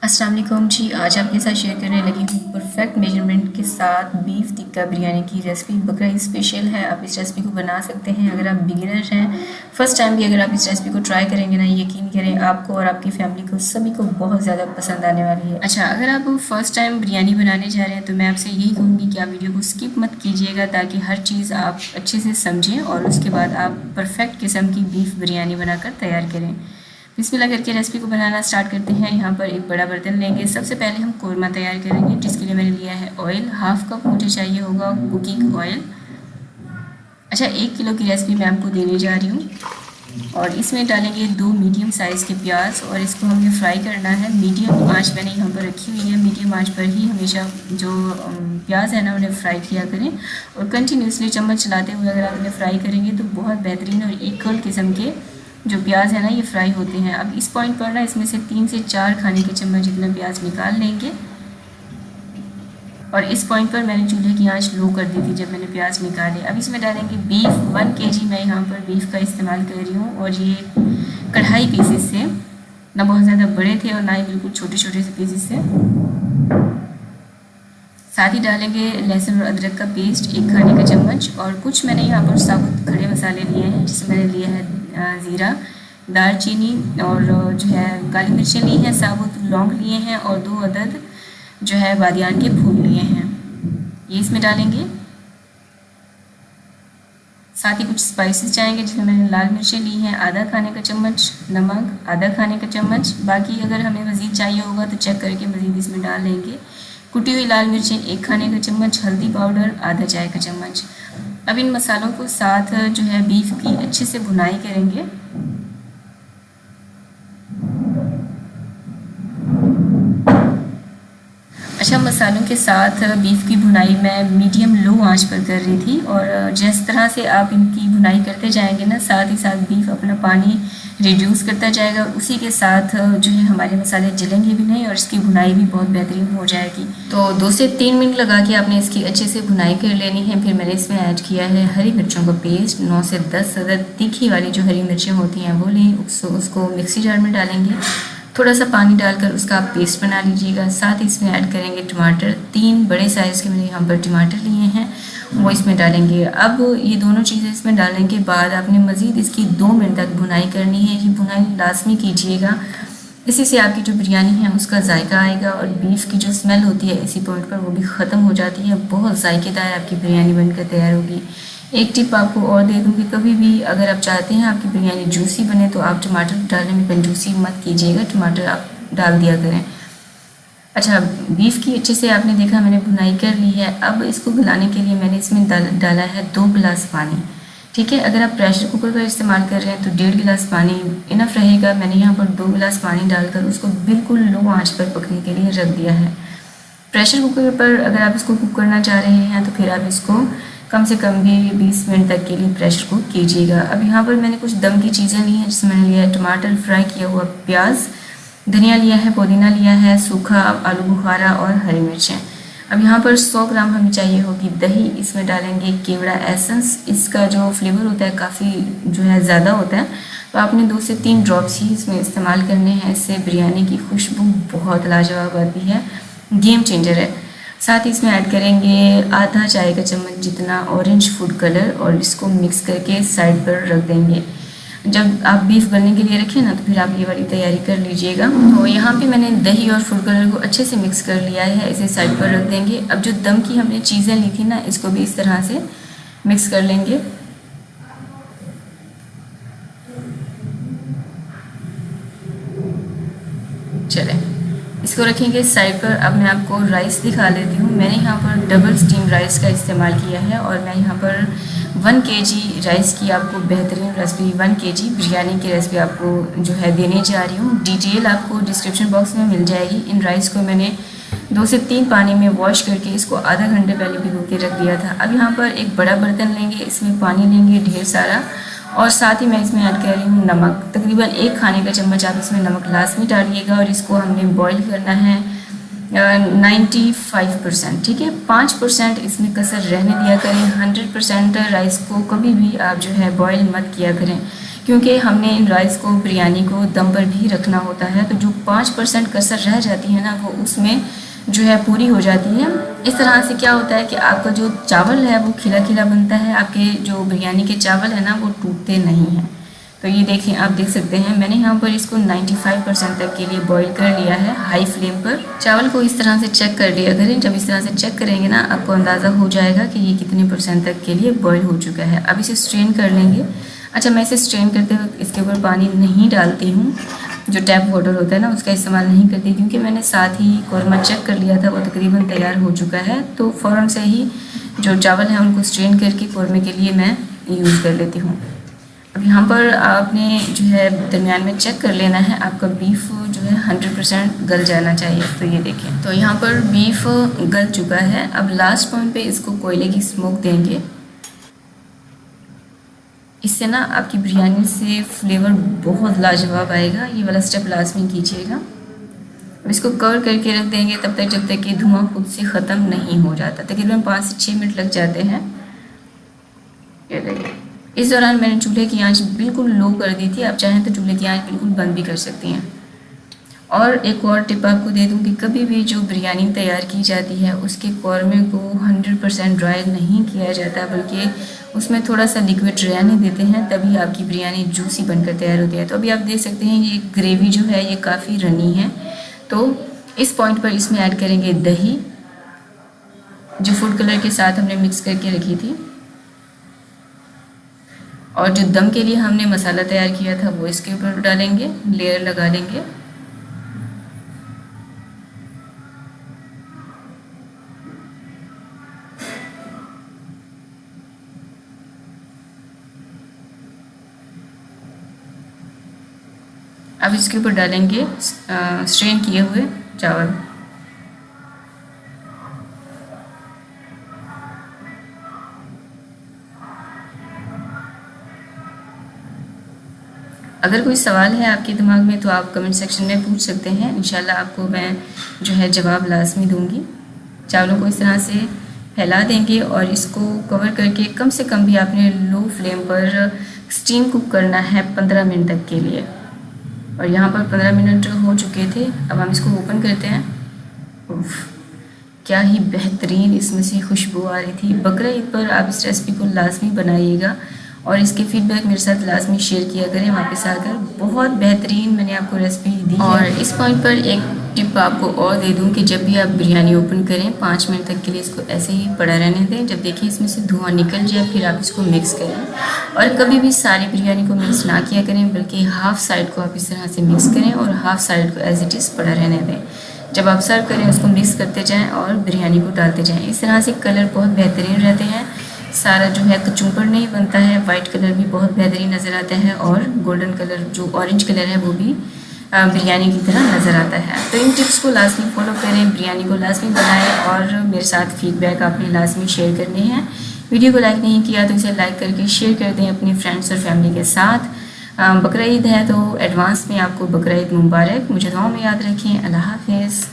अस्सलाम वालेकुम जी। आज आपके साथ शेयर करने लगी हूँ परफेक्ट मेजरमेंट के साथ बीफ टिक्का बिरयानी की रेसिपी। बकरा ईद स्पेशल है, आप इस रेसिपी को बना सकते हैं। अगर आप बिगिनर हैं, फर्स्ट टाइम भी अगर आप इस रेसिपी को ट्राई करेंगे ना, यकीन करें आपको और आपकी फैमिली को सभी को बहुत ज़्यादा पसंद आने वाली है। अच्छा, अगर आप फर्स्ट टाइम बिरयानी बनाने जा रहे हैं तो मैं आपसे यही कहूँगी कि आप वीडियो को स्किप मत कीजिएगा, ताकि हर चीज़ आप अच्छे से समझें और उसके बाद आप परफेक्ट किस्म की बीफ बिरयानी बनाकर तैयार करें। बिस्मिल्लाह करके रेसिपी को बनाना स्टार्ट करते हैं। यहाँ पर एक बड़ा बर्तन लेंगे। सबसे पहले हम कोरमा तैयार करेंगे, जिसके लिए मैंने लिया है ऑयल। हाफ कप मुझे चाहिए होगा कुकिंग ऑयल। अच्छा, 1 किलो की रेसिपी मैं आपको देने जा रही हूँ। और इसमें डालेंगे 2 मीडियम साइज़ के प्याज और इसको हमें फ्राई करना है। मीडियम आंच मैंने यहाँ पर रखी हुई है। मीडियम आंच पर ही हमेशा जो प्याज है ना उन्हें फ्राई किया करें, और कंटिन्यूसली चम्मच चलाते हुए अगर आप इन्हें फ्राई करेंगे तो बहुत बेहतरीन और इक्वल किस्म के जो प्याज है ना ये फ्राई होते हैं। अब इस पॉइंट पर ना इसमें से 3 से 4 खाने के चम्मच जितना प्याज निकाल लेंगे। और इस पॉइंट पर मैंने चूल्हे की आंच लो कर दी थी जब मैंने प्याज निकाले। अब इसमें डालेंगे बीफ। 1 kg मैं यहाँ पर बीफ का इस्तेमाल कर रही हूँ, और ये कढ़ाई पीसेस से, ना बहुत ज़्यादा बड़े थे और ना ही बिल्कुल छोटे छोटे से पीसेस से। साथ ही डालेंगे लहसुन और अदरक का पेस्ट 1 खाने का चम्मच। और कुछ मैंने यहाँ पर साबुत खड़े मसाले लिए हैं, जिसमें मैंने लिया है ज़ीरा, दालचीनी और जो है काली मिर्चें ली हैं, साबुत लौंग लिए हैं, और 2 अदद जो है बादियान के फूल लिए हैं, ये इसमें डालेंगे। साथ ही कुछ स्पाइसेस चाहेंगे, जिसमें मैंने लाल मिर्चें ली हैं आधा खाने का चम्मच, नमक आधा खाने का चम्मच। बाकी अगर हमें मज़ीद चाहिए होगा तो चेक करके मज़ीद इसमें डाल लेंगे। कुटी हुई लाल मिर्चें 1 खाने का चम्मच, हल्दी पाउडर आधा चाय का चम्मच। अब इन मसालों को साथ जो है बीफ की अच्छे से भुनाई करेंगे। अच्छा, मसालों के साथ बीफ की भुनाई मैं मीडियम लो आंच पर कर रही थी, और जिस तरह से आप इनकी भुनाई करते जाएंगे ना, साथ ही साथ बीफ अपना पानी रिड्यूस करता जाएगा, और उसी के साथ जो है हमारे मसाले जलेंगे भी नहीं और इसकी भुनाई भी बहुत बेहतरीन हो जाएगी। तो 2 से 3 मिनट लगा के आपने इसकी अच्छे से भुनाई कर लेनी है। फिर मैंने इसमें ऐड किया है हरी मिर्चों का पेस्ट। 9 से 10 अदद तीखी वाली जो हरी मिर्चें होती हैं वो लें, उसको मिक्सी जार में डालेंगे। थोड़ा सा पानी डालकर उसका आप पेस्ट बना लीजिएगा। साथ ही इसमें ऐड करेंगे टमाटर। 3 बड़े साइज़ के मैंने यहाँ पर टमाटर लिए हैं, वो इसमें डालेंगे। अब ये दोनों चीज़ें इसमें डालने के बाद आपने मज़ीद इसकी 2 मिनट तक भुनाई करनी है। ये भुनाई लाजमी कीजिएगा, इसी से आपकी जो बिरयानी है उसका जायका आएगा, और बीफ की जो स्मेल होती है इसी पॉइंट पर वो भी ख़त्म हो जाती है। बहुत जायकेदार आपकी बिरयानी बनकर तैयार होगी। एक टिप आपको और दे दूँगी, कभी भी अगर आप चाहते हैं आपकी बिरयानी जूसी बने तो आप टमाटर डालने में कंजूसी मत कीजिएगा, टमाटर आप डाल दिया करें। अच्छा, बीफ की अच्छे से आपने देखा मैंने भुनाई कर ली है। अब इसको गलाने के लिए मैंने इसमें डाला है 2 गिलास पानी। ठीक है, अगर आप प्रेशर कुकर का इस्तेमाल कर रहे हैं तो 1.5 गिलास पानी इनफ रहेगा। मैंने यहाँ पर 2 गिलास पानी डालकर उसको बिल्कुल लो आंच पर पकने के लिए रख दिया है। प्रेशर कुकर पर अगर आप इसको कुक करना चाह रहे हैं तो फिर आप इसको कम से कम भी 20 मिनट तक के लिए प्रेशर कुक कीजिएगा। अब यहाँ पर मैंने कुछ दम की चीज़ें ली हैं, जिसमें मैंने लिया है टमाटर, फ्राई किया हुआ प्याज, धनिया लिया है, पुदीना लिया है, सूखा आलू बुखारा और हरी मिर्चें। अब यहाँ पर 100 ग्राम हमें चाहिए होगी दही। इसमें डालेंगे केवड़ा एसेंस। इसका जो फ्लेवर होता है काफ़ी जो है ज़्यादा होता है, तो आपने 2 से 3 ड्रॉप्स ही इसमें इस्तेमाल करने हैं। इससे बिरयानी की खुशबू बहुत लाजवाब आती है, गेम चेंजर है। साथ ही इसमें ऐड करेंगे आधा चाय का चम्मच जितना ऑरेंज फूड कलर, और इसको मिक्स करके साइड पर रख देंगे। जब आप बीफ बनने के लिए रखें ना तो फिर आप ये वाली तैयारी कर लीजिएगा। तो यहाँ पे मैंने दही और फूड कलर को अच्छे से मिक्स कर लिया है, इसे साइड पर रख देंगे। अब जो दम की हमने चीज़ें ली थी ना, इसको भी इस तरह से मिक्स कर लेंगे। चलें, इसको रखेंगे साइड पर। अब मैं आपको राइस दिखा लेती हूँ। मैंने यहाँ पर डबल स्टीम राइस का इस्तेमाल किया है, और मैं यहाँ पर 1 kg राइस की आपको बेहतरीन रेसिपी, 1 kg बिरयानी की रेसिपी आपको जो है देने जा रही हूँ। डिटेल आपको डिस्क्रिप्शन बॉक्स में मिल जाएगी। इन राइस को मैंने 2 से 3 पानी में वॉश करके इसको आधा घंटे पहले भिगो के रख दिया था। अब यहाँ पर एक बड़ा बर्तन लेंगे, इसमें पानी लेंगे ढेर सारा, और साथ ही मैं इसमें ऐड कर रही हूँ नमक। तकरीबन 1 खाने का चम्मच आप इसमें नमक लाजमी डालिएगा, और इसको हमने बॉईल करना है 95%। ठीक है, 5% इसमें कसर रहने दिया करें। 100% राइस को कभी भी आप जो है बॉईल मत किया करें, क्योंकि हमने इन राइस को बिरयानी को दम पर भी रखना होता है, तो जो 5% कसर रह जाती है ना वो उसमें जो है पूरी हो जाती है। इस तरह से क्या होता है कि आपका जो चावल है वो खिला खिला बनता है, आपके जो बिरयानी के चावल है ना वो टूटते नहीं हैं। तो ये देखें, आप देख सकते हैं मैंने यहाँ पर इसको 95% तक के लिए बॉईल कर लिया है हाई फ्लेम पर। चावल को इस तरह से चेक कर लिया करें, जब इस तरह से चेक करेंगे ना आपको अंदाज़ा हो जाएगा कि ये कितने % तक के लिए बॉईल हो चुका है। अब इसे स्ट्रेन कर लेंगे। अच्छा, मैं इसे स्ट्रेन करते वक्त इसके ऊपर पानी नहीं डालती हूँ, जो टैप वाटर होता है ना उसका इस्तेमाल नहीं करती, क्योंकि मैंने साथ ही कौरमा चेक कर लिया था, वो तकरीबन तैयार हो चुका है। तो फ़ौरन से ही जो चावल हैं उनको स्ट्रेन करके कौरमे के लिए मैं यूज़ कर लेती हूँ। अब यहाँ पर आपने जो है दरमियान में चेक कर लेना है, आपका बीफ जो है 100% गल जाना चाहिए। तो ये देखें, तो यहाँ पर बीफ गल चुका है। अब लास्ट पॉइंट पे इसको कोयले की स्मोक देंगे, इससे ना आपकी बिरयानी से फ्लेवर बहुत लाजवाब आएगा। ये वाला स्टेप लाजमी कीजिएगा। अब इसको कवर करके रख देंगे तब तक जब तक कि धुआं खुद से ख़त्म नहीं हो जाता। तकरीबन 5 से 6 मिनट लग जाते हैं। ये देखिए, इस दौरान मैंने चूल्हे की आंच बिल्कुल लो कर दी थी। आप चाहें तो चूल्हे की आंच बिल्कुल बंद भी कर सकती हैं। और एक और टिप आपको दे दूं कि कभी भी जो बिरयानी तैयार की जाती है उसके कौरमे को 100% ड्राई नहीं किया जाता, बल्कि उसमें थोड़ा सा लिक्विड रहने देते हैं, तभी आपकी बिरयानी जूसी बनकर तैयार होती है। तो अभी आप देख सकते हैं ये ग्रेवी जो है ये काफ़ी रनी है। तो इस पॉइंट पर इसमें ऐड करेंगे दही, जो फूड कलर के साथ हमने मिक्स करके रखी थी, और जो दम के लिए हमने मसाला तैयार किया था वो इसके ऊपर डालेंगे, लेयर लगा लेंगे। अब इसके ऊपर डालेंगे स्ट्रेन किए हुए चावल। अगर कोई सवाल है आपके दिमाग में तो आप कमेंट सेक्शन में पूछ सकते हैं, इंशाल्लाह आपको मैं जो है जवाब लाजमी दूंगी। चावलों को इस तरह से फैला देंगे और इसको कवर करके कम से कम भी आपने लो फ्लेम पर स्टीम कुक करना है 15 मिनट तक के लिए। और यहाँ पर 15 मिनट हो चुके थे। अब हम इसको ओपन करते हैं। उफ, क्या ही बेहतरीन इसमें से खुशबू आ रही थी। बकरा ईद पर आप इस रेसिपी को लाजमी बनाइएगा और इसके फीडबैक मेरे साथ लाजमी शेयर किया करें वापस आकर। बहुत बेहतरीन मैंने आपको रेसिपी दी है। और इस पॉइंट पर एक टिप आपको और दे दूं कि जब भी आप बिरयानी ओपन करें 5 मिनट तक के लिए इसको ऐसे ही पड़ा रहने दें। जब देखिए इसमें से धुआं निकल जाए फिर आप इसको मिक्स करें। और कभी भी सारी बिरयानी को मिक्स ना किया करें, बल्कि हाफ़ साइड को आप इस तरह से मिक्स करें और हाफ़ साइड को एज इट इज़ पड़ा रहने दें। जब आप सर्व करें उसको मिक्स करते जाएँ और बिरयानी को डालते जाएँ। इस तरह से कलर बहुत बेहतरीन रहते हैं, सारा जो है कचूम्बर नहीं बनता है। वाइट कलर भी बहुत बेहतरीन नज़र आता है और गोल्डन कलर जो ऑरेंज कलर है वो भी बिरयानी की तरह नज़र आता है। तो इन टिप्स को लाजमी फॉलो करें, बिरयानी को लाजमी बनाएं और मेरे साथ फीडबैक आपने लाजमी शेयर करने हैं। वीडियो को लाइक नहीं किया तो इसे लाइक करके शेयर कर दें अपने फ्रेंड्स और फैमिली के साथ। बकरा ईद है तो एडवांस में आपको बकरा ईद मुबारक। मुझे दुआओं में याद रखें। अल्लाह हाफिज़।